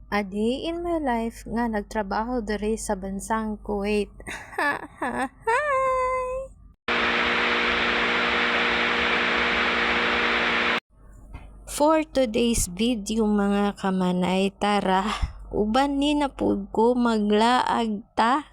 A day in my life nga nagtrabaho diri sa bansang Kuwait. For today's video mga kamanay, tara, uban ni na pud ko maglaag ta.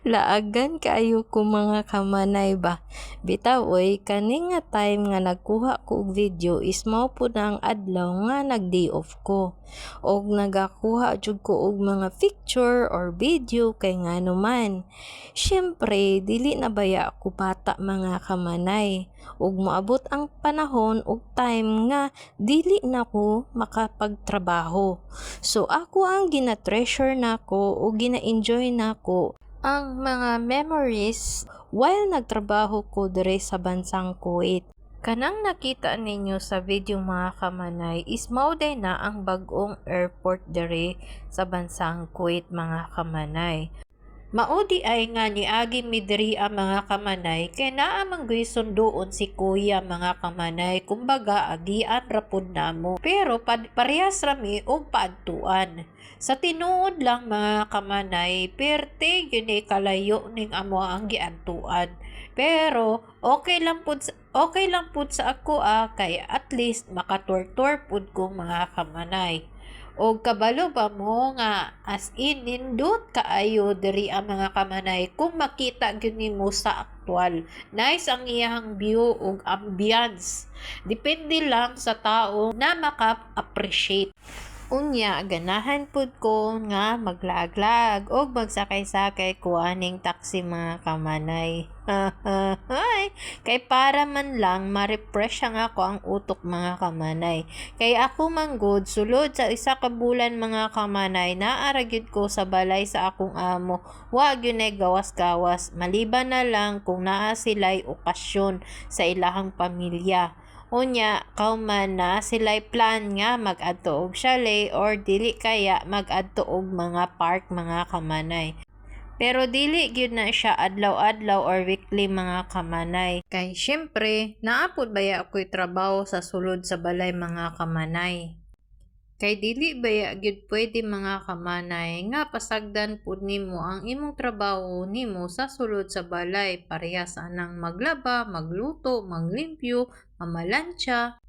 Laagan kaayo ko mga kamanay ba. Bitaw oy, kani nga time nga nagkuha ko og video is mao pud ang adlaw nga nag-day off ko. Og nagakuha jud ko og mga picture or video kay ngano man. Syempre, dili na baya ako bata mga kamanay. Ug moabot ang panahon ug time nga dili na ko makapagtrabaho. So ako ang gina-treasure nako o gina-enjoy nako ang mga memories while nagtrabaho ko dire sa bansang Kuwait. Kanang nakita ninyo sa video mga kamanay is mao day na ang bag-ong airport dire sa bansang Kuwait mga kamanay. Maudi ay nga ni agi midri ang mga kamanay kay naa manggoy sunduon si kuya mga kamanay, kumbaga agian rapod namo pero parehas rami og paadtuan sa tinuod lang mga kamanay, perte gyud kalayo ning amo ang giadtuan pero okay lang pud sa ako kay at least makaturtur pud ko mga kamanay. Og kabalo ba mo nga as in nindot kaayo diri ang mga kamanay kung makita gyud nimo sa aktual. Nice ang iyang view ug ambience. Depende lang sa tao na maka-appreciate. Unya, ganahan pud ko nga maglaag-laag o magsakay-sakay ko aning taxi mga kamanay. Kay para man lang ma-refresh nga ako ang utok mga kamanay. Kay ako manggod sulod sa isa ka bulan mga kamanay naara gyud ko sa balay sa akong amo. Wa gyud gawas-gawas maliban na lang kung naa sila'y okasyon sa ilahang pamilya. Unya, kauman na sila'y plan nga mag-adto og chalet or dili kaya mag-adto og mga park mga kamanay. Pero dili gyud na siya adlaw-adlaw or weekly mga kamanay. Kay syempre, naapod baya ako'y trabaho sa sulod sa balay mga kamanay. Kay dili baya gyud pwede mga kamanay nga pasagdan pud nimo ang imong trabaho nimo sa sulod sa balay, parehas anang maglaba, magluto, maglimpyo, mamalansya.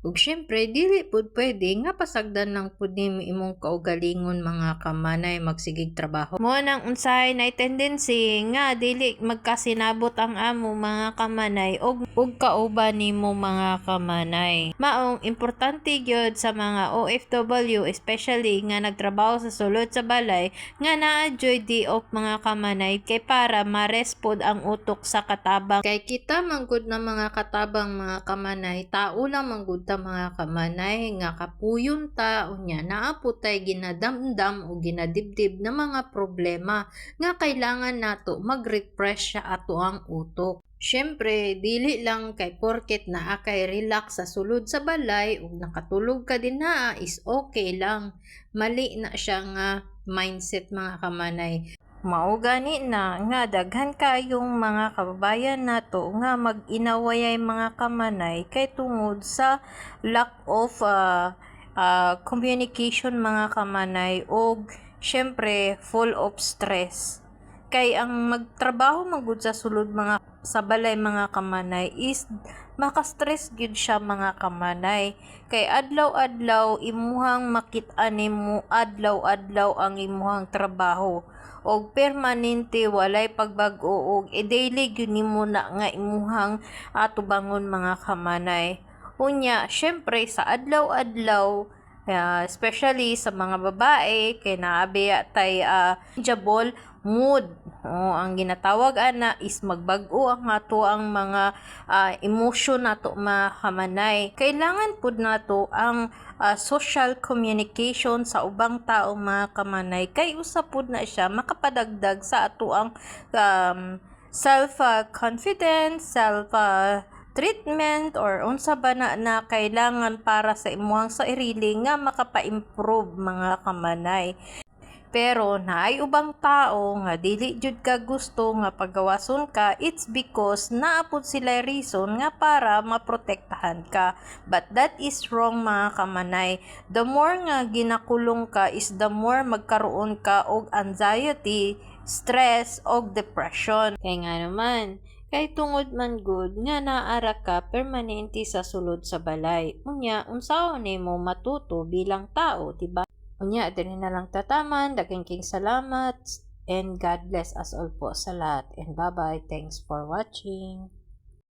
Ug syempre dili pud pwede nga pasagdan lang pud nimo imong kaugalingon mga kamanay magsigig trabaho. Mo nang unsay na tendency nga dili magkasinabot ang amo mga kamanay og kauban nimo mga kamanay. Maong importante gyud sa mga OFW especially nga nagtrabaho sa sulod sa balay nga naa-enjoy day off mga kamanay kay para ma-rest pod ang utok sa katabang. Kay kita manggod na mga katabang mga kamanay, tao lang manggod mga kamanay nga kapuyon ta unya naa po tay ginadamdam o ginadibdib na mga problema nga kailangan nato mag-refresh sa ato ang utok. Syempre, dili lang kay porket naa kay relax sa sulod sa balay ug nakatulog ka din na is okay lang. Mali na siya nga mindset mga kamanay. Mao gani na nga daghan kayong mga kababayan nato nga mag-inawayay mga kamanay kay tungod sa lack of communication mga kamanay og syempre full of stress. Kay ang magtrabaho magud sa sulod mga sa balay mga kamanay is maka-stress gyud siya mga kamanay. Kay adlaw-adlaw imuhang makit-an nimo adlaw-adlaw ang imuhang trabaho. Og permanente walay pagbag-o og daily gyud nimo na nga imuhang atubangon mga kamanay. Unya, syempre sa adlaw-adlaw especially sa mga babae kay naabiya tay changeable mood. Ang ginatawag ana is magbag-o ang ato ang mga emotion nato mga kamanay. Kailangan pud nato ang social communication sa ubang tao mga kamanay kay usa pud na siya makapadagdag sa ato ang self confidence, self treatment or unsa ba na kailangan para sa imuhang sarili nga makapa-improve mga kamanay. Pero naay ubang tao nga dili jud ka gusto nga pagawason ka, it's because naapod sila reason nga para maprotektahan ka. But that is wrong mga kamanay. The more nga ginakulong ka is the more magkaroon ka og anxiety, stress og depression. Kaya nga naman, kay tungod man good nga naara ka permanente sa sulod sa balay. Unya, unsaon nimo matuto bilang tao, diba? Unya, dili na lang tataman. Daghang king salamat and God bless us all po sa lahat. And bye-bye. Thanks for watching.